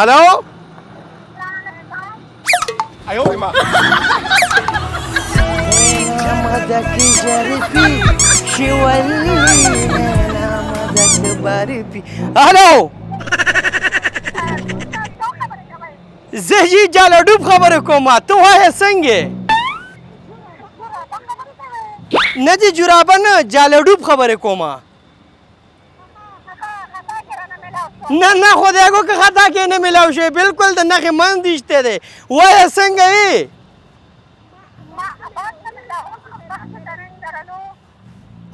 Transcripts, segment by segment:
Hello hello زهی جالدوب خبر کومه تو وای څنګه نه دي جرابه نه جالدوب خبر کومه نه نه خدای کو که خطا کې نه ملاو شي بالکل د نخې من دیشته دی وای څنګه یې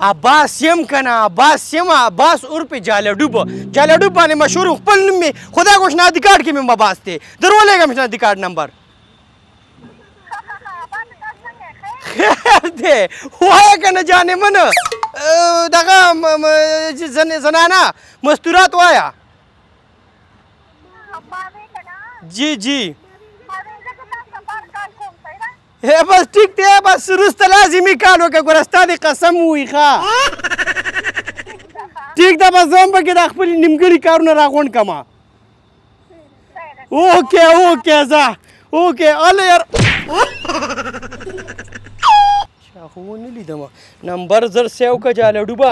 عباس یم کنه عباس یم عباس عرف جالدوب باندې مشهور خپل نوم می خدای کو شناختی کارت کې مې عباس دی درولېږم شناختی کارت نمبر خیر دی وای کنه جانې من دغه زنانه مستورات وایا جی جی بس ټیک دی بس وروسته لازمي کار وکړه ګوره ستا د قسم ووایي ښه ټیک ده بس زه هم پکې دا خپلې نیمګړي کارونه راغونډ کړمه اوکې ځه اوکې هله یار چا خو ونه لیدمه نمبر زر سیو که جالډوبه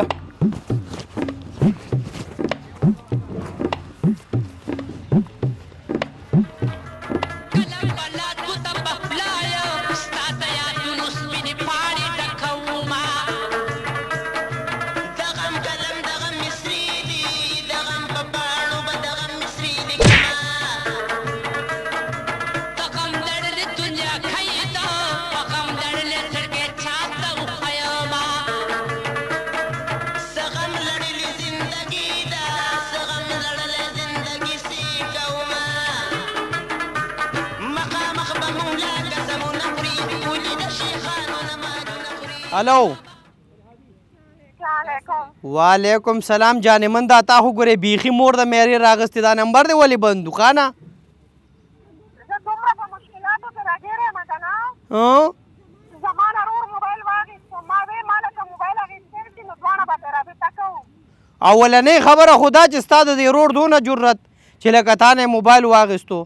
हेलो वालेकुम सलाम जानेमन دا تا خو ګورې بیخي مور د مېرې راغستې دا نمبر دی ولې بند دوکانه زه دومره په مشکلاتو کې راګېره یم که نه زما نه ورور موبایل واخیستو ما وې ما لکه موبایل اخیستی چې نو دواړه به پرې رابطه کوو اولنۍ خبره خو دا چې ستا د دې ورور دونه جرت چې لکه تا نه موبایل واخیستو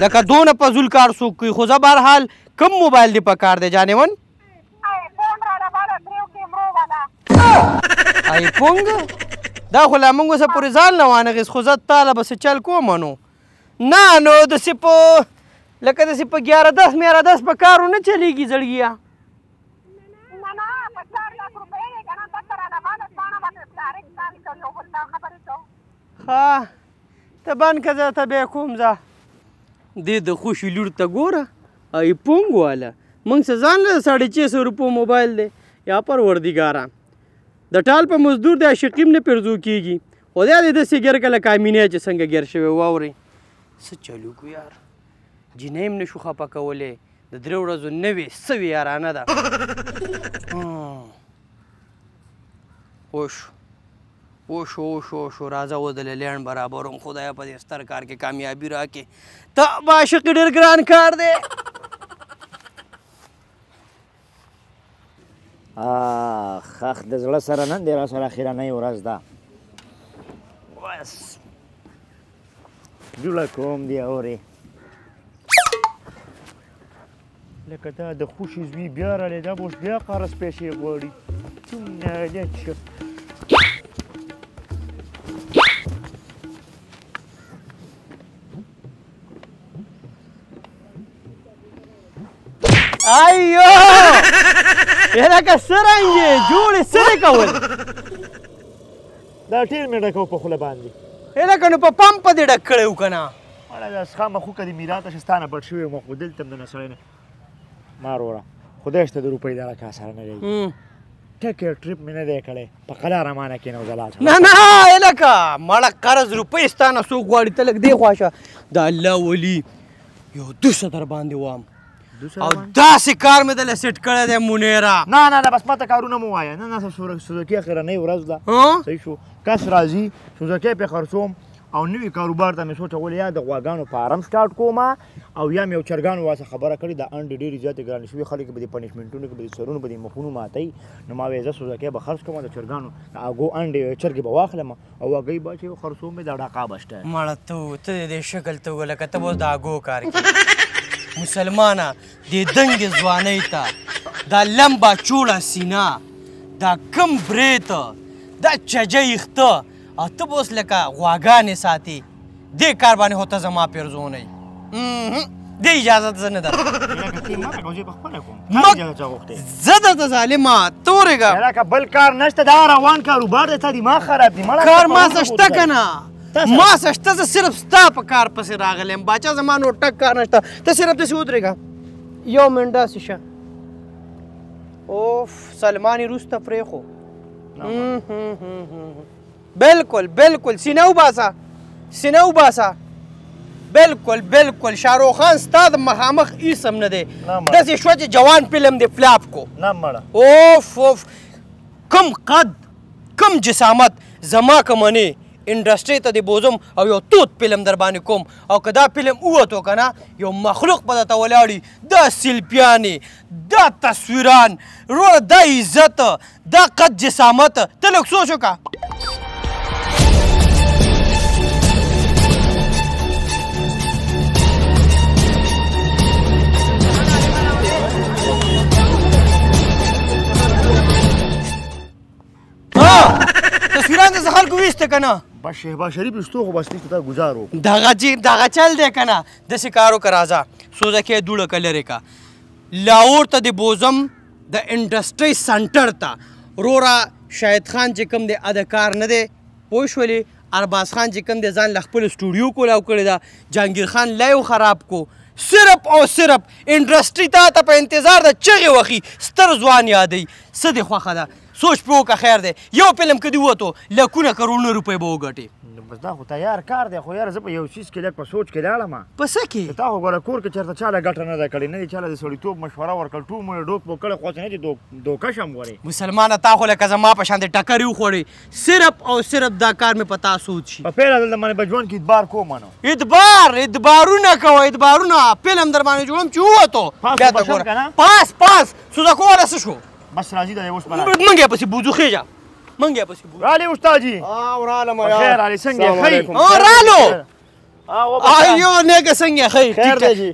لکه دونه فضول کار څوک کوي خو زه بهرحال کوم موبایل دی په کار دی جانېمن آیفون دا خو لا موږ اوسه پورې ځان نه وانغېست خو زه تاله به څه چل کومه نو نه نو داسې په لکه داسې په 11-10 میاره 10 په کارو نه چلېږي زړګیه ښه ته بند که زه ته بیا کوم ځه دې د خوشي لور ته ګوره آیفون والا موږ څه ځان له 650 روپو موبایل دی یا پروردګاره د ټال په مزدور د عاشقیم نه پرزو کېږي خدای دې داسې ګیر کله کامینی چې څنګه ګیر شوی واورئ څه چلو کو یار جینۍ هم نشو خفه کولی د 3 ورځو نوې سوې یارانه ده اوشو راځه ودلې لینډ برابروم خدایه په دې ستر کار کې کامیابي راکړې ته به عاشق ډېر ګران کار دی خخ د زړه سره نن دی را سره اخرنۍ ورځ ده بس جوړه کوم دی اورې لکه دا د خوشي زوی بیا رالی دا به اوس بیا قرض پیسې غواړي څومره لټ شه ایو لکه څرنګې جوړې څه دی کول دا ټیر مې ډکو په خوله باندې لکه نو په پمپ دې ډک کړی و که نه مړه دا څښه مخو که دې میراته چې ستا نه پټ شوی یم خو دلته هم د نه سړی نه ما وروره خدای شته د روپۍ دا راکا سره نه دی ټکې ټریپ مې نه دی کړی په قلار امانه کېنو زه لاړ نه نه لکه مړه قرض روپۍ ستا نه څوک غواړي ته لږ دې خوا شه د الله ولي یو 200 در باندې وام او داسې کار مې دله سیټ کړی دی منیره. نه بس ماته کارونه مو وایه. نه سوزکي اخرنۍ ورځ ده، صحیح شو، کس راځي سوزکي پې خرڅوم او نوي کاروبار ته مې سوچ اول یا د غواګانو فارم سټارټ کوم او یا مې یو چرګانو واسه خبره کړې د انډې ډېرې زیاتې ګرانې شوي، خلک به دې پنشمنټونو کې به دې سرونو به دې مخونو ماتوي. نو ما ویې زه سوزکۍ به خرڅ کوم، د چرګانو هغو انډې چرګې به واخلم او هګۍ به چې خرڅوم مې د ډاقا به شته. مړه ته دې شکل ته وګوره لکه ته به اوس د هګو کار کوې. مسلمانه دې دنګې ځوانۍ ته دا لمبه چوړه سینه، دا کم برېته، دا چجه یخته، او ته به اوس لکه غواګانې ساتي. دې کار باندې خو ته زما پیرزونی دې اجازت زه نه درکوم. زه درته ظالمه ته ورېږه. بل کار نشته، دا روان کاروبار دی، تا دماغ خراب دی. کار ما څه شته که نه؟ ما څه شته، زه صرف ستا په کار پسې راغلی یم باچا. زما نور ټک کار نشته، ته صرف داسې ودرېږه. یو منټ داسې شه. اوف سلمان یې وروسته پرېښو. بالکل سینه وباسه بالکل شاهرخ خان ستا د مخامخ هېڅ هم نه دی. داسې شوه چې جوان فلم دی فلاپ کو. اوف کم قد کم جسامت زما که منې انډسټرۍ ته دې بوزم او یو توت فلم در باندې کوم، او که دا فلم ووتو که نه یو مخلوق به درته ولاړي، دا سیلفیانې، دا تصویران، وروره دا عزت، دا قد جسامت. ته لږ سوچ وکړه. تصویران د خلکو ویسته که نه؟ بس شهباز شریف رښتو خو بس نشته، تا ګزار وکړو. دغه چل دی که نه؟ داسې کار وکړه راځه سوزکۍ دوړه که لرې که لاهور ته دې بوزم د انډسټرۍ سنټر ته. وروره شاهد خان چې کوم دی اداکار نه دی، پوه شولې؟ ارباز خان چې کوم دی ځان له خپل سټوډیو کولاو کړې ده. جهانګیر خان لایو خراب کو. صرف او صرف انډسټرۍ ته په انتظار د چغې وخي ستر ځوان یادوي. څه دې خوښه ده؟ سوچ پې وکړه خیر دی. یو فلم که دې ووتو لکونه کروړونه روپۍ به وګټې. بس دا خو تیار کار دی، خو یاره زه په یو څیز کې لږ په سوچ کې لاړم. په څه کې؟ تا خو ګوره کور کې چېرته چا له ګټه نه ده کړې، نه دې چا له د سړیتوب مشوره ورکړل، ټول مو یې ډوک پوک کړی، خو نه دې دوکه شم ورې. مسلمانه تا خو لکه زما په شان د ټکرې وخوړې. صرف او صرف دا کار مې په تا سود شي. په پیله دلته باندې په ژوند کې ادبار کوم نو. ادبارونه کوه ادبارونه. فلم در باندې جوړم چې ووتو بیا ته ګوره. پاس سوزکو والا څه شو؟ بس راځي دا اوس منګ یې پسې بوځو خېجه منګ یې پسې بوځو. رالې استاد جي. ورالم یار. خیر علي څنګه یې ښه؟ رالو. ایو نیکه څنګه یې ښه؟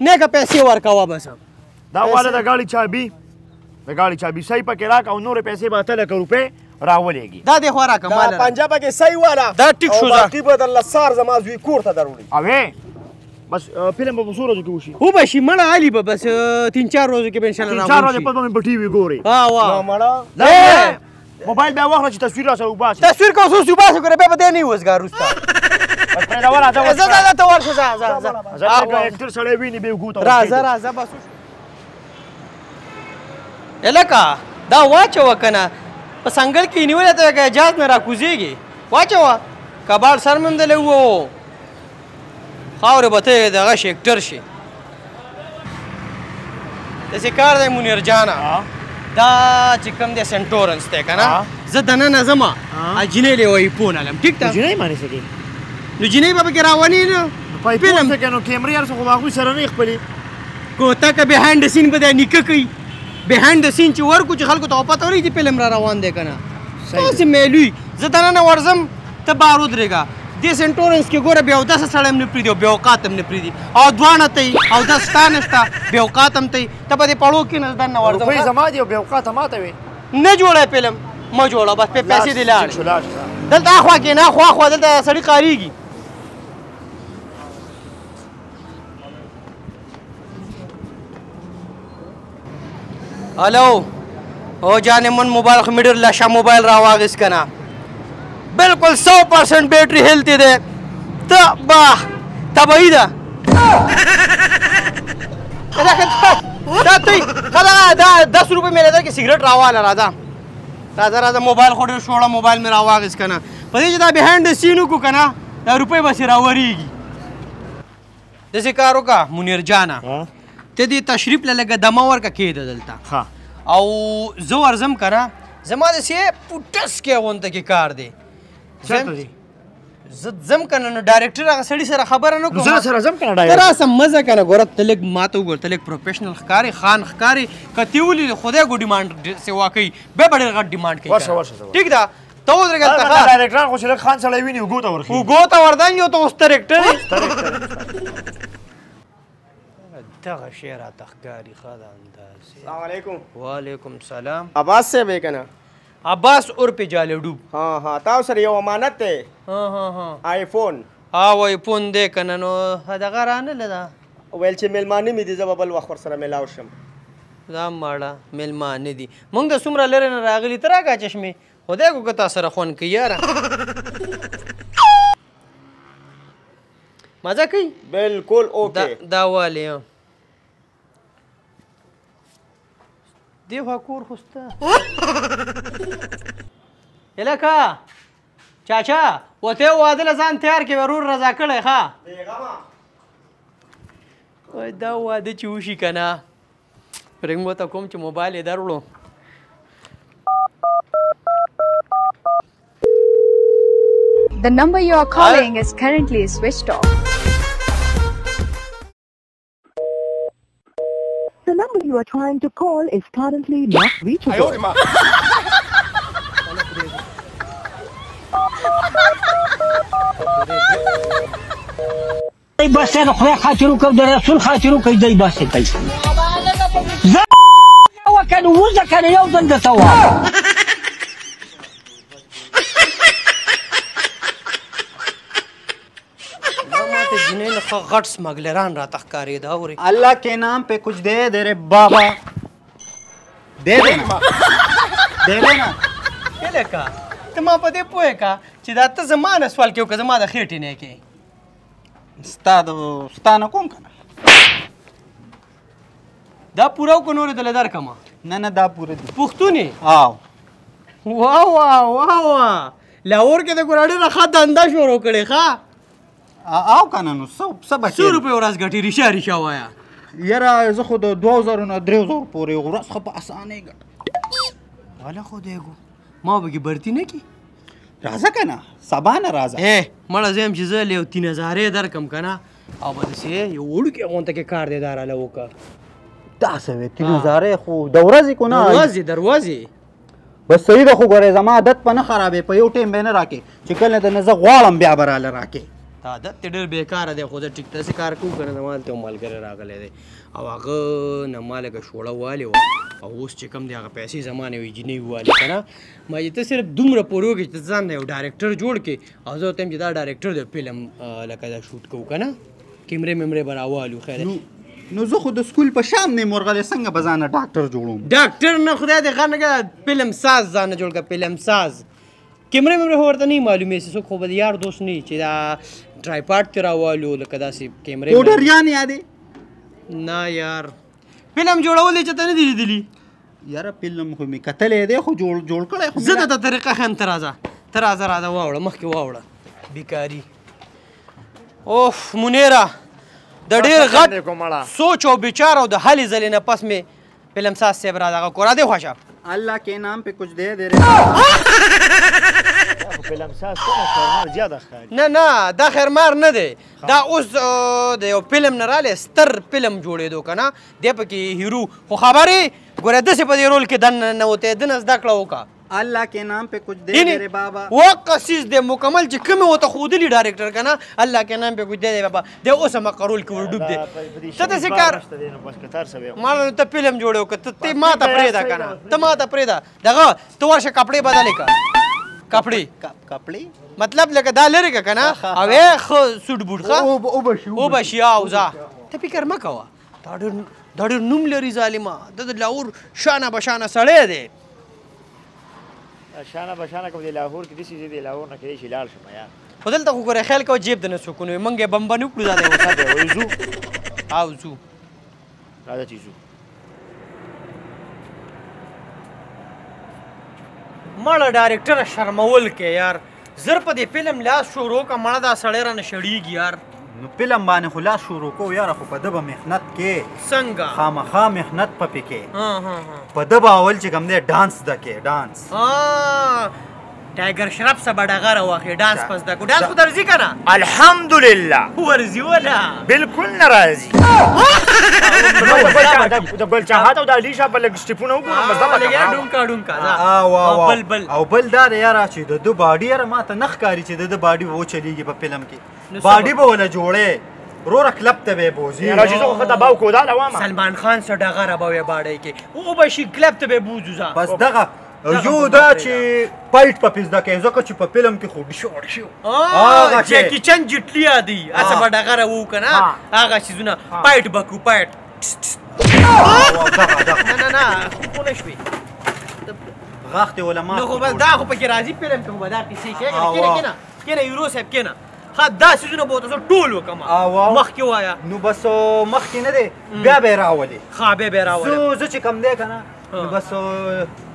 نیکه پیسې ورکوه بس. دا والا د ګاډي چابي صحیح پکې راکړه او نورې پیسې به 8 لکه روپۍ راولېږي. دا دې خو راکړه ماله. دا پنجه پکې صحیح والا. دا ټیک شو. باقي به درله سار زما زوی کور ته دروړي. اوې بس فلم به په څو ورځو کې وشي؟ هو به شي مړه علي به بس 3-4 ورځو کې به انشاءالله راوړي. 3-4 ورځې پس به مې په ټي وي ګورې. مړه موبایل بیا واخله چې تصویر راسره وباسې. تصویر که اوس وباسو که بیا به دی نه یې وزګار وروسته. ته ورشه ځه اکټر سړی ویني بیا ګوته راځه بس. لکه دا واچوه که نه په سنګل کې نیولې ته که اجاز نه راکوزېږي. واچوه کباړ سر مې هم دلی ووو خاورې به ته دغه شي اکټر شي. داسې کار دی منیر جانه. دا چې کوم دی سنټورنس دی که نه، زه دننه ځمه جینۍ له یوه ایفون الم. ټیک ده؟ جینۍ معنې څه کوي؟ نو جینۍ به پکې راونې نه په ایفون څه کوي؟ نو کیمرې هر څه خو هغوی سره نه خپلې کوته که بهاینډ د سین به دی نیکه کوي. بهاینډ د سین چې ورکو چې خلکو ته پته ولګي چې فلم را روان دی که نه. داسې میلوي زه دننه ورځم ته بار ودرېږه. دې سنټورنس کې ګوره بې اودسه سړی هم نه پرېږدي او بې اوقات هم نه پرېږدي او دواړه ته یي اودس شته نشته بې اوقات هم ته یي. ته په دې پړو کې نه دننه ورځم. روپۍ زما دي او بې اوقاته ماته وې. نه جوړه فلم مه جوړه بس پې پیسې دې لاړې. دلته اخوا کښېنه خوا دلته سړي قارېږي. هلو او جان من موبایل خو مې ډېر لشه موبایل راواخیست که نه. بالکل 100% بیټري هیلتي دی. تباهي ده. دا 10 روپۍ مې لیدل کې سګرټ راواله. راځه موبایل خو ډېر شوړه موبایل مې راواخیست که نه. په دې چې دا بهاینډ د سین وکړو که نه دا روپۍ بسې راورېږي. داسې کار وکړه منیر جانه ته دې تشریف له لږه دمه ورکه کېده دلته ها او زه ورځم که نه زما داسې پوټس کې غونته کې کار دی چېرته دی زه ځم که نه نو ډایرکټر هغه سړي سره خبره نه کوم زه سره ځم که نه ته راسه مزه که نه ګوره ته لږ ما ته وګوره ته لږ پروفیشنل ښکارې خان ښکارې که ته ولي خدای کو ډیمانډ سیوا کوي بیا به ډېر غټ ډیمانډ کوي ټیک ده ته ودرېږه هلته ډایرکټران خو چې لږ خان سړی ویني اوږو ته ورخي اوږو ته وردنګ یو ته اوس ډایرکټر دغه شی راته ښکاري ښه ده اندازې السلام علیکم وعلیکم سلام عباس صاحب یې که نه عباس عرف جالډوب ها ها تاسو سره یو امانت دی ها ها ها آیفون آیفون دی که نه نو دغه رانله ده ویل چې میلمانه مې دي زه به بل وخت ورسره میلاو شم دا ماړه میلمانه دي موږ د څومره لرې نه راغلي ته راکړه چشمې خدای کو که تا سره خوند کوي یاره مزه کوي بالکل اوکې دا والې دی خوا کور خو سته هلکه چاچا وته واده له ځان تیار کړې ورور رضا کړی ښه وای دا واده چې وشي که نه رنګ ورته کوم چې موبایل یې دروړو The number you are calling is currently switched off. The number you are trying to call is currently not reachable. بس د خدای خاطر وکړه د رسول خاطر وکړه دی بس کوي زه وکړو وځه کنه یو ځل درته وایم جنین غټ سمګلران راته ښکارېده اورې اللہ کے نام پہ کچھ دے دے رے بابا دے دینا دے دینا هلکه ته ما په دې پوهې که چې دا ته زما نه سوال کې که زما د خېټې نه کې ستا نه کوم که نه دا پوره وکړو نورې دله درکړمه نه نه دا پوره دي پښتون یې آو واه واه واه واه لاهور کې د ګوره ډېره ښه دنده شروع کړې ښه آو که نه نو څه به 100 روپۍ ورځ ګټي ریشه ریشه وایه یاره زه خو د 2000 نه 3000 پورې ورځ خو په اسانۍ ګټم والا خدای ګو ما به کې برتي نه کي راځه که نه سبا نه راځه مړه زه یم چې زه له یو 3000 درکم که نه او به داسې یو وړوکې غونته کې کار دی دا راله وکړه داسې وې 3000 خو د ورځې کو نه دروازې بس صحیح ده خو ګورې زما عادت په نه خرابې په یو ټایم به نه راکې چې کله درنه زه غواړم بیا به راله راکې عادت ته ډېر بېکاره دی خو زه ټیک داسې کار کوم که نه زما هلته یو ملګری راغلی دی او هغه نه ما لږه شوړه والې وه او اوس چې کوم دی هغه پیسې زما نه یوې جینۍ ووالې که نه ما چې ته صرف دومره پورې وکړې چې ته ځان نه یو ډایرکټر جوړ کړې او زه ورته یم چې دا ډایرکټر د فلم لکه دا شوټ کوو که نه کیمرې ممرې به راوالو خیر نو زه خو د سکول په شام نه مرغلې څنګه به ځانه ډاکټر جوړوم ډاکټر نه خدای دې غر نه کړه فلم ساز ځانه جوړ کړه فلم ساز کیمرې ممرې خو ورته نه وي معلومې څوک خو به د یار دوست نه وي چې دا ټرایپاډ ترې راوالو لکه داسې کیمرې پوډریان یادې نه یار فلم جوړول یې چېرته نه دي لیدلي یاره فلم خو مې کتلی دی خو جوړ کړی خو زه درته طریقه ښیم ته راځه واوړه مخکې واوړه بیکاري اوف منیره د ډېر غټ سوچ او بچار او د هلې ځلې نه پس مې فلم ساز صاحب را دغه کور راځئ خوښه اللہ کے نام پہ کچھ دے دے رے فلم ساز څنګه زیاده ښکاري نه دا خیرمار نه دی دا اوس د یو فلم نه رالی ستر فلم جوړېدو که نه دی پکې هیرو خو خبرې ګوره داسې په دې رول کې دننه ننوتی دنه زده کړه وکړه اللہ کے نام پہ کچھ دے دے رے بابا وقصیز دی مکمل چې کومې ورته ښودلي ډایرکټر که نه الله کې نام پې کچھ دے دے بابا دی اوس هم هغه رول کې ورډوب دی ته داسې کار ماله نو ته فلم جوړې وکړه ته ما ته پرېږده که نه ته ما ته پرېږده دغه ته ورشه کپړې بدلې کړه کپړې مطلب لکه دا لرې که نه او ښه سوټ بوټ ښه وبشي او ځه ته فکر مه کوه دا ډېر نوم لري ظالمه د لاهور شانه بشانه سړی دی شانه بشانه کوم د لاهور کې داسې زه د لاهور نه کېدای شي لاړ شم یار خو دلته خو ګوره خیال کوه جیب د نه سکون وي موږ یې بمبه نه کړو دا دی ځو او ځو راځه چې ځو مړه ډایرکټره شرمول کې یار زر په دې فلم لاس شروع کړه مړه دا سړی رانه شړېږي یار نو فلم باندې خو لاس شروع کوو یاره خو په ده به محنت کې څنګه خامخا محنت پکې کې ها ها په ده به اول چې کوم دی ډانس زده کې ډانس ها ټایګر شرف سبا ډغره واخی ډانس پس دا کو ډانس خو درځي کنه الحمدلله ورځي ولا بالکل ناراضي د بل چاهات او د علی شاه په لګ سټیپونه وګورم بس دا لګیا ډونکا ډونکا بل او بل دا دی یاره چې د ده باډي یاره ما ته نه ښکاري چې د ده باډي به وچلیږي په فلم کې باډي به وله جوړې روره کلب ته به یې بوځي راځي زه خو ښه دباو کوداله واما سلمان خان سره ډغره به وې باډۍ کې او به شي کلب ته به بوځو ځه بس دغه یو دا چې پایټ په پیزدا کې ځکه چې په فلم کې خو ډشو جیکی چن جټلی دی اڅه به ډغره وو کنه هغه چیزونه پایټ بکو پایټ نه خو نه شوي غاښ دې ولا ما نو خو بس دا خو پکې راځي فلم کې خو به دا کیسې کېنه یورو صاحب کېنه ښه دا څیزونه به ورته زه ټول وکړم مخکې وایه نو بس مخکې نه دی بیا به یې راولې ښه بیا به یې راولې زه چې کوم دی که نه نو بس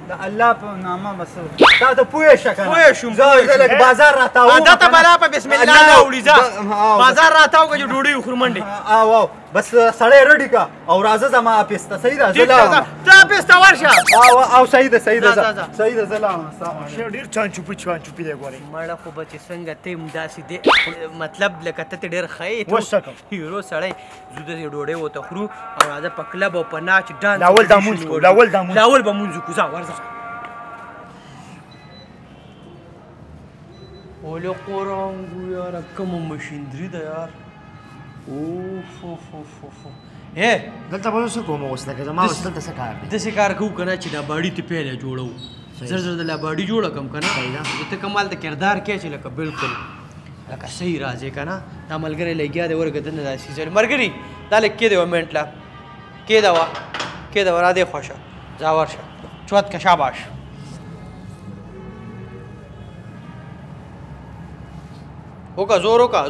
د الله په نامه بس تا ته پوه شه که نه پوه شوم زه لږ بازار راتاوم دا ته بلا په بسم الله نه وړي ځه بازار راتاو که چې ډوډۍ وخورو منډې او بس سړی رډي که او راځه زما اپیس ته صحیح ده زه لاړم ته اپیس ته ورشه او صحیح ده صحیح ده زه لاړم ډېر چانچوپي دی ګورې مړه خو به چې څنګه ته هم داسې دی مطلب لکه ته ډېر ښه یې اوس څه کوم هیرو سړی زه داسې ډوډۍ ورته خورو او راځه په کلب او په ناچ ډانس لاول دا مونځ کوو لاول به مونځ وکړو ځه ورځه اولې قرآن گو یاره کومه مشیندري ده یار اوف دلته به زه څه کوم اوس لکه زما اوس دلته څه کار دی داسې کار کوو که نه چې دا باډي ته پیله جوړوو زر زر د لا باډي جوړه کړم که نه ته کمال ته کردار کې چې لکه بالکل لکه صحیح راځې که نه دا ملګری لګیا دی ورګه دنه داسې ځل ملګري دا لږ کېدی وه منټ لا کېده وه را دې خوښه ځه ورشه چوت که شاباش وکړه زور وکړه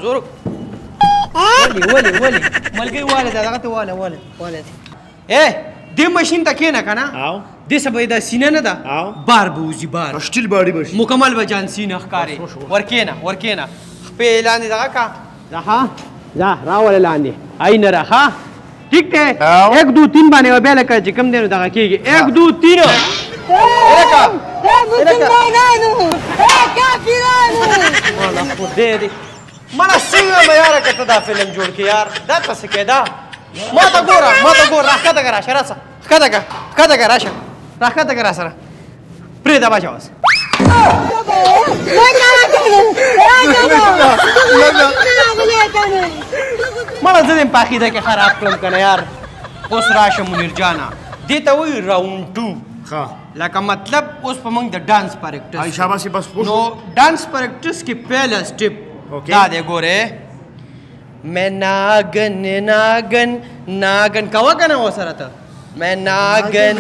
ولې ملګري واله دا دغه ته واله دې ماشین ته کښېنه که نه دې څه به دا سینه نه ده بار به وځي بار سټیل باډي به شي مکمل به جان سینه ښکارې ورکېنه خپې لاندې دغه کا ځه راوله لاندې آینه را ښه ټیک دی 1 2 3 باندې به بیا لکه چې کوم دی نو دغه کېږي 1 2 3 مړه څنګه به یاره که ته دا فلم جوړ کړې یار دا ته څه کېده ما ته ګوره راښکته که راشه راشه ښکته که راشه راښکته که راسره پرېږده بچه اوس مړه زه دې په عقیده کې خراب کړم که نه یار اوس راشه منیر جانه دې ته وایي راونډ 2 لکه مطلب اوس په موږ د ډانس پریکټس شاباسي بس خوش نو ډانس پریکټس کې پهله سټیپ دا دی ګورې میں ناگن کوه که نه ورسره ته میں ناگن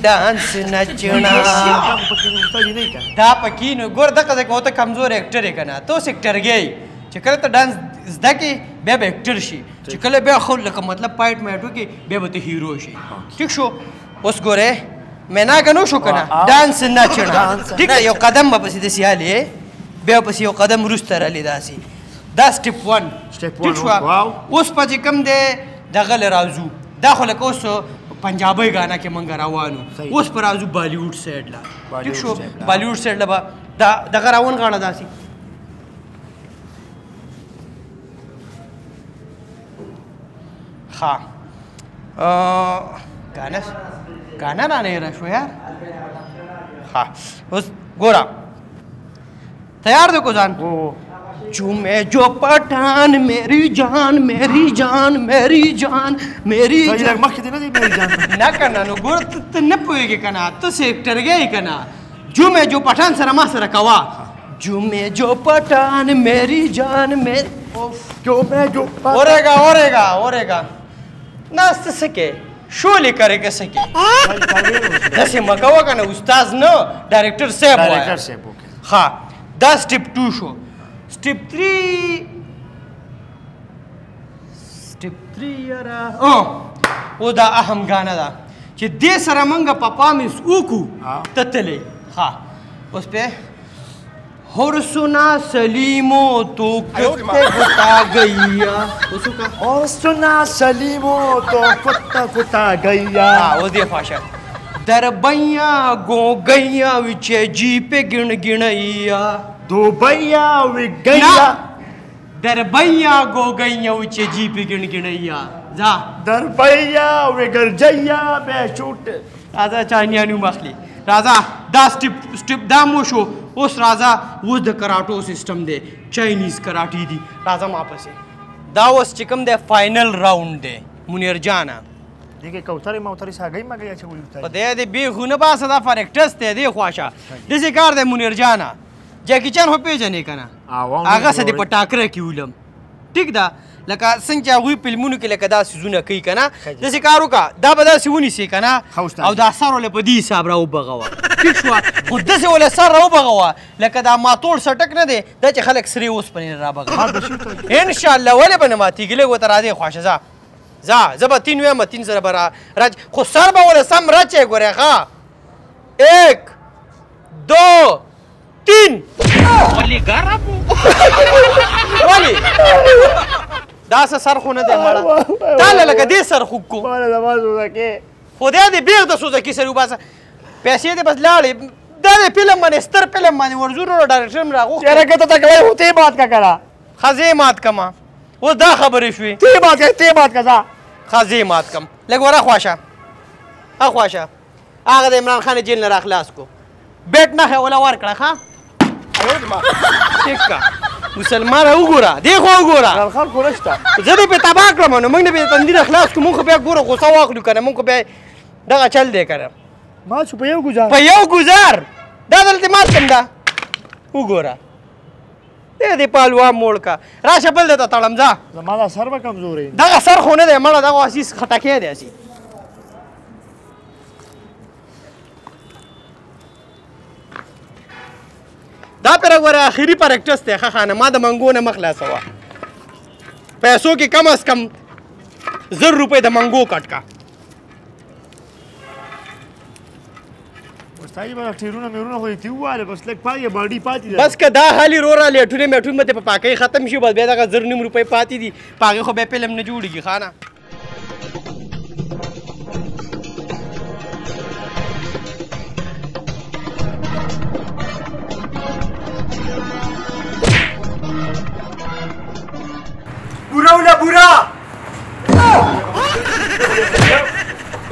ډانس نچنا دا پکې نو ګور دغه ځای کې ته کمزور اکټر یې که نه ته اوس اکټرګی چې کله ته ډانس زده کړې بیا به اکټر شي چې کله بیا خو لکه مطلب پایټ مایټ وکړې بیا به ته هیرو شي ټیک شو اوس ګورې میں ناګن وشو که نه ډانس نچنا ټیک ده یو قدم به پسې داسې هلې بیا پسې یو قدم وروسته رالې داسې دا سټیپ 1 ټیک شوه اوس په چې کوم دی دغه له راځو دا خو لکه اوس پنجابۍ ګانا کې موږ روانو اوس په راځو بالیوډ سایډ له ټیک شو بالیوډ سایډ له به دغه راون غاڼه داسې ها गाना ना नहीं रहा यार हाँ उस गोरा तैयार देखो जान झूमे जो पठान मेरी जान ना करना नो गोरा तो न पोएगे कना तो सेक्टर गए कना झूमे जो पठान सरा मा सरा कवा झूमे जो पठान मेरी जान ओरेगा ना सके शोले करे के सके जैसे मकावा का ना उस्ताद न डायरेक्टर साहब हाँ 10 स्टेप 2 शो स्टेप 3 यारा वो दा अहम गाना दा कि दे सरा मंगा पापा मिस उकू ततले हाँ उस पे और सुना सलीमो तो कुत्ते कुत्ता गैया उसका और सुना सलीमो तो कुत्ता कुत्ता गैया वो दे फाशा दरबैया गो गैया विचे जी पे गिण गिणैया दो भैया वे गैया दरबैया गो गैया विचे जी पे गिण गिणैया जा दर भैया वे गरजैया बे शूट राजा चाइनियानु मखली राजा दा स्टिप दा मोशो उस राजा वो द कराटो सिस्टम दे चाइनीज कराटी दी राजा वापस दा उस चिकम दे फाइनल राउंड दे मुनीर जाना देखिए कौतरे मौतरी सा गई मगे अच्छा बोलता है दे बे खुने बा सदा फरेक्टस ते दे ख्वाशा जैसे कार दे मुनीर जाना जैकी चैन हो पे जने कना आगा से दे पटाकरे की उलम ठीक दा लका संख्या हुई फिल्मों के लका दा सुजुना कई कना जैसे कारो का दा बदा सिवनी से कना और दा सारो ले बदी हिसाब राव बगावा ठीक शवा खुद से वाला सार राव बगावा लका दा मातोड़ सटक न दे दा च खलक सरी उस पने रा बगावा इंशाल्लाह वाले बने माती गिले वो तरा दे ख्वाशा जा जब 3 वे म 3 जरा बरा राज खो सर बा वाला सम रचे गोरे खा 1 2 3 वाली गराबू वाली दास सर खो न दे मड़ा ताले लगा दे सर खो को माला नमाज हो के खुदा दे बेग द सोचा की सरू बासा पैसे दे बस लाड़े दे फिल्म बने स्तर फिल्म बने और जरूर डायरेक्टर में रागो तेरे के तो तक होते बात का करा खजे मात कमा वो दा खबर हुई ते बात का जा खजे मात कम लग वरा ख्वाशा आ ख्वाशा आगे दे इमरान खान जेल न राखला उसको बैठना है वाला वार कड़ा खा ठीक का मुसलमान है उगोरा देखो उगोरा खान खोलस्ता जदे पे तबाक रमनो मंगने पे तंदीर अखलास को मुख पे गोरो को सवाक लु करे मुख पे दगा चल दे करे मां छुपयो गुजार दादल ते मात कंदा उगोरा दे पालवा मोड़ का राशा बल देता तड़म जा हमारा सर में कमजोर है दगा सर होने दे मड़ा दगा आशीष खटाके दे ऐसी दा पर अगर आखिरी पर एक्टर्स थे खाना माद मंगो ने मखला सवा पैसों की कम से कम ₹1 द मंगो कट का उस्तादी बड़ा ठेरुना मेरुना होई थी वाले बस लग पाए बॉडी पाती बस का दा हाली रोरा ले ठुने मेठुन मते पाके खत्म शी बस बेदा का ₹0 पाती दी पाके खो बे फिल्म ने जुड़गी खाना बुरा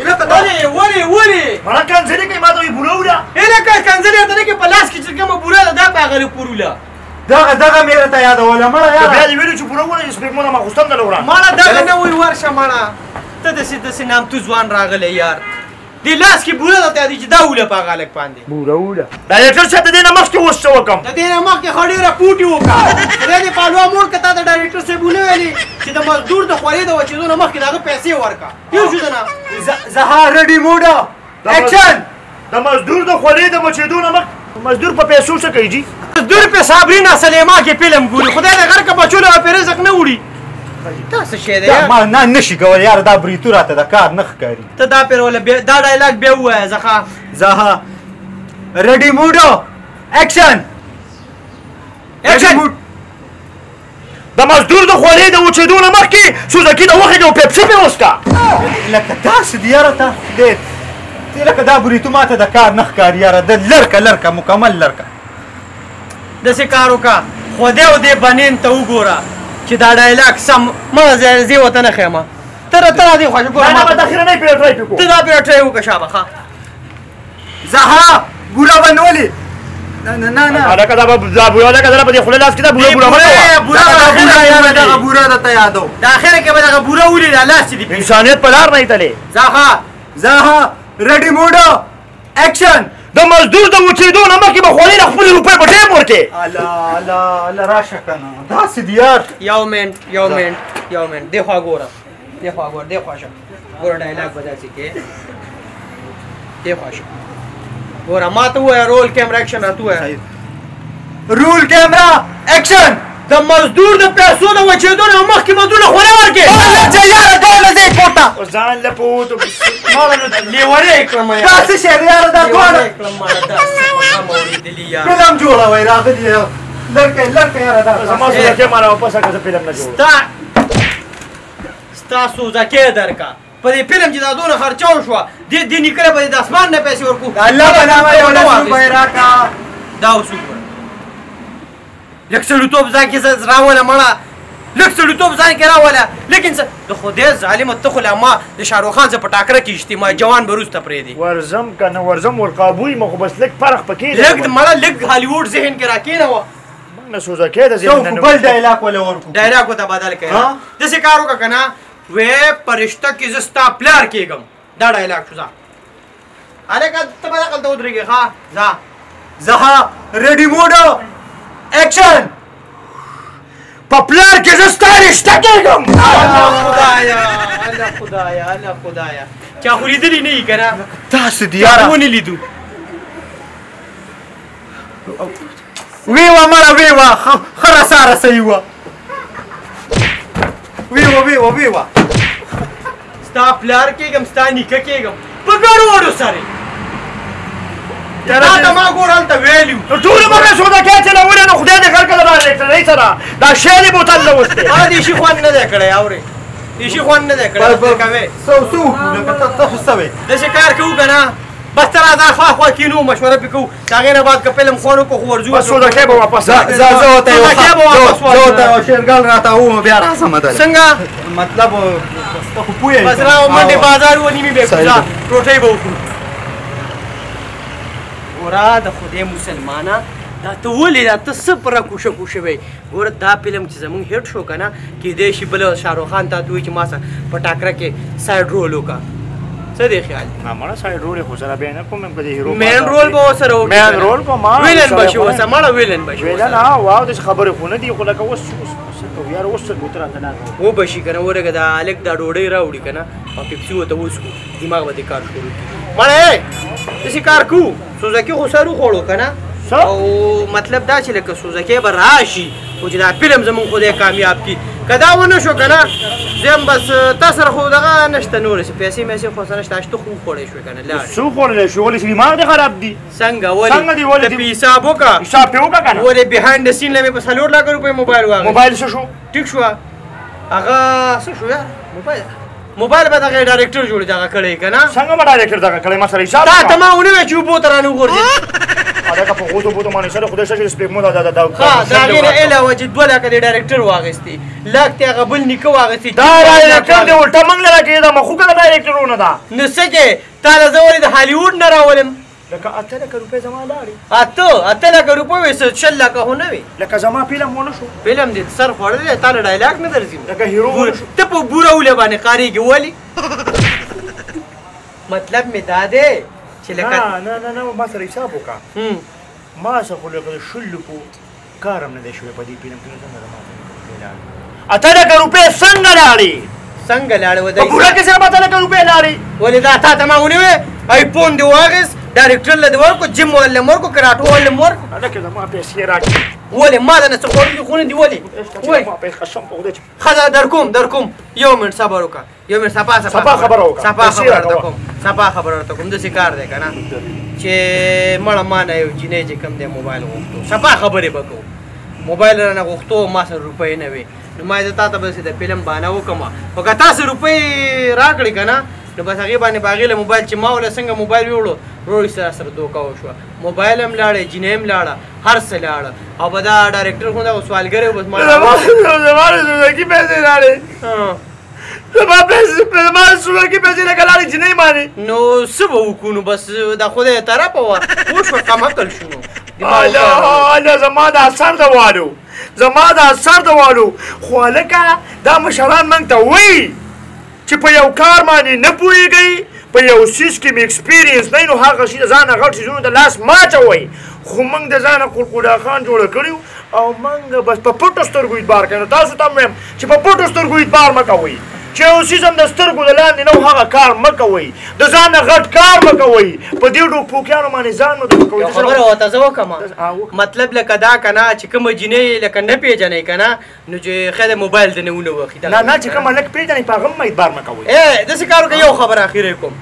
इला कदाले वरी बड़ा कंजरी के मातो ये बुरा इला का कंजरी तने के पलास की चिरके में बुरा दा पागल पुरुला दगा मेरे ता याद होला मला यार बे वीडियो छु बुरा इसमें मोना मा खुस्तम दलौरा माला दगा ने वही वर्ष माला तदे नाम तू जवान रागले यार दिलास की बुरा दा दी दाउले पागल पांदे बुरा डायरेक्टर से ते नमक के वस्तु कम ते नमक के खड़ी रा पूटी होका रे पालवा मोड़ कता दा डायरेक्टर से बोले वाली कि द मजदूर द खरीद व चीजों नमक के दाग पैसे वर्का क्यों जुदना जहा रेडी मोडो एक्शन द मजदूर द खरीद व चीजों नमक मजदूर पे पैसों से कही जी मजदूर पे साबरीना सलेमा के फिल्म गुली खुदा दे घर का बचोले पे रजक न उड़ी تاسو شه ده ما نه نشي کول یار دا بریتو راته دا کار نخ کاری ته دا پیر ولا دا ډایلاګ به وای زها ریډي موډو اکشن د مزدور د خولې د وچېدو نه مخکې سوزکي د وخې د پیپسي په وسکا لکه تاسو دی یاره ته دې لکه دا بریتو ماته دا کار نخ کاری یاره د لړکه مکمل لړکه داسې کار وکړه خدای او دې بنین ته وګوره چې دا ډایلاګ سم مزه زی وته نه خېما تر دې خوښ ګوره ما د اخر نه پیټرای پکو ته دا پیټرای وکړه شابه ښه زها ګوره بنولې نه دا کدا بولا دا کدا په دې خله لاس کې دا بوره د ته یادو د اخر کې به دا بوره ولې د لاس دي انسانيت په لار نه تلې زها ریډي موډو اکشن د مزدور د وچېدو نه مخکې به خولې د خپل روپۍ په ټیم ورکې الله راشه کنه داسې دی یار یو منټ دیخوا ګوره دیخوا شه ګوره ډایلاګ به داسې کې دیخوا شه ګوره ما ته ووایه رول کیمرا ایکشن راته ووایه رول کیمرا ایکشن د مزدور د پیسو د وچېدو نه مخکې مزدور له خولې ورکړې چې یاره دواړه ځای پورته ځان له پوتو لیونی یې کړم دا څه شی دی یاره دا دواړه فلم جوړوئ راغلي لړکې یاره دا زما سوزکې ما راواپس کړه زه فلم نه جوړوم ستا سوزکې درکا په دې فلم چې دا دونه خرچه وشوه دې نیکره به دې د اسمان نه پیسې ورکو الله په نامه یو لسو به یې راکړه دا اوس وګوره لږ سړیتوب ځان کې راوله مړه لږ سړیتوب ځان کې راوله لیکن د خدای ظالمه ته خو لا ما د شاهرخ خان زه په ټاکره کې اجتماع جوان به وروسته پرېږدي ورځم که نه ورځم ورقابوي مو خو بس لږ فرق پکې دی لږ مړه لږ هالیوډ ذهن کې راکېنوه موږ نه سوزکې د ذهن نه بل ډایلاګ ولې ورکړو ډایلاګ ورته بدل کړه داسې کار وکړه که نه وې پرشته کې زه ستا پلار کېږم دا ډایلاګ شو ځه هلکه ته به دغلته ودرېږې ښه ځه زها ریډي موډ اکشن په پلار کې زه ستا رشته کېږم خدایا چا خو لیدلي نه یي که نه تاسو دي یاره ونه لیدو وی وه مړه وی وه ښه رساره صحیح وه وی وه ستا پلار کېږم ستا نیکه کېږم په ګډوډو سره تا ته ما ګور هلته ویلي وو نو ټولو به مې سوزکې چلولې نو خدای دې خیر کړه دا الکټرۍ سره دا شی دې بوتل نه وستی ما دې شي خوند نه دی کړی اورې دې شي خوند نه دی کړی کوې څه وکړو لکه تاسو څه وې داسې کار کوو که نه بس ته راځه خوا کینو مشوره پې کوو د هغې نه بعد که فلم خوند وکړو خو ورځو بس سوزکې به واپس زه ورته یو شیرګل راته ووم بیا راسم څنګه مطلب ته خو پوهېږې بس را منډې بازار ونیمې بیا کوو روټۍ به وکړو ګوره د خدای مسلمانه دا ته ولې دا ته څه پره کوشه وی ګوره دا فلم چې زمونږ هیټ شو که نه کیدای شي بله شاهرخ خان تا ته وایي چې ما سره په ټاکره کې سایډ رول وکړه څه دی خیال مړه سایډ رول یې خو سره بیا نه کوم په دې هیرو مین رول به ورسره وکړي مین رول به ما ویلن به شي ورسره مړه ویلن به شي ویلن واو داسې خبرې خو نه دي خو لکه اوس څه کوو یاره اوس څه کوو ته راته نه کوو وبه شي که نه ورګه دا هلک دا ډوډۍ راوړي که نه او پیپسي ورته وڅښو دماغ به دې کار شروع کړي مړه داسې کار کوو سوزکي خو سر وخوړو که نه او مطلب دا چې لکه سوزکې به راشي خو چې دا فلم زمونږ خدای کامیاب کړي که دا ونه شو که نه زه هم بس تا سره خو دغه نشته نورې څه پیسې میسې خو څه نشته اشته خو وخوړی شوې که نه لاړې څه وخوړلی شو ولې چې دماغ دې خراب دي څنګه څنګه دي ولې ولې په حساب وکړه حساب پې وکړه که نه ولې بهاینډ د سین له مې په 4 لکه روپۍ موبایل واخېست موبایل څه شو ټیک شوه هغه څه شو یار موبایل به دغه ډایرکټر جوړ دغه کړی که نه څنګه به ډایرکټر دغه کړی ما سره حساب تا ته ما ونه ویل چې اوبو ته رانه وغورځېد هلکه په غوټو بوټو باندې سره خدای شته چې سپېږمو دا ښه د هغې نه علاوه چې 2 لکه د ډایرکټر واخېستې لږ ته هغه بل نیکه واخېستې دا ډایرکټر دې الټه موږ له راکېږي دا مخوکه د ډایرکټرونه ده نو څه کې تا له زه ولې د هالیوډ نه راولم لکه 8 لکه روپۍ زما لاړې 8 لکه روپۍ وې 6 لکه خو نه وي لکه زما فلم ونه شو فلم دې سر خوړلی تا له ډایلاګ نه درځي لکه هیرو ونه شو ته په بوره ولې باندې قارېږي ولې مطلب مې دا دی چې لکه نه ما سره حساب وکړه ما سره خو لکه 10 لکو کار هم نه دی شوی په دې فلم کې څنګه زما 8 لکه روپۍ څنګه لاړې څنګه لاړې په پوره کې سره 8 لکه روپۍ لاړې ولې دا تا ته ما ونیوې آیفون دې واخېست ډایرکټر له دې ورکړو جیم والا مې ورکړو کراټو والا مې ورکړو هلکه زما پیسې راکړې ولې ما د نه څه خوړلي خو نه دي ولې وایي ما پیسې قسم په خدای چې ښه در کوم یو منټ صبر وکړه یو منټ صفا خبره وکړه صفا خبره ورته کوم داسې کار دی که نه چې مړه ما نه یو جینۍ چې کوم دی موبایل غوښتو صفا خبرې به کوو موبایل رانه غوښتو ما سره روپۍ نه وې نو ما یې تا ته بس د فلم بهانه وکړم خو که تاسو روپۍ راکړې که نه نو بس هغې باندې به هغې له موبایل چې ما وله څنګه موبایل ویوړو ورور سره دوکه وشوه موبایل هم لاړې جینۍ هم لاړه هر څه لاړه او به دا ډایرکټر خو دغه سوالګری و بس زما سوزکي پیسې لاړې زما سوزکي پیسې لکه لاړې جینۍ باندې نو څه به وکړو نو بس د خدای طرفه وه وشوه کم عقل شو نو الله زما دا سر د والو خو هلکه دا مشران موږ ته وایي چې په یو کار باندې نه پوهېږئ په یو څیز کې مې اکسپیرینس نه وي نو هغه شي د ځانه غټ څیزونو ته لاس مه اچوئ خو موږ د ځانه قلقلا خان جوړه کړي او موږ بس په پټو سترګو اعتبار کوي نو تاسو ته هم وایم چې په پټو سترګو اعتبار مه کوئ چې اوسیزم د سترګو د لاندې نه هغه کار مه کوئ د ځان نه غټ کار مه کوئ په دې ډوکپوکیانو باندې ځان مه دغه کوئ یو خبره ورته زه وکړم مطلب لکه دا که نه چې کومه جینۍ لکه نه پېژنئ که نه نو چې خیر موبایل دې نه ونه وخي نه چې کوم هلک پېژنئ په هغه هم اعتبار مه کوئ داسې کار وکړه یو خبره اخیری کوم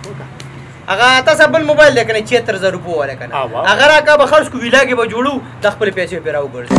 هغه تاسو بل موبایل دی که نه 74000 روپو والا که نه هغه راکړه به خرڅ کړو ویلا کې به جوړو د خپلې پیسې پرې راوګرځو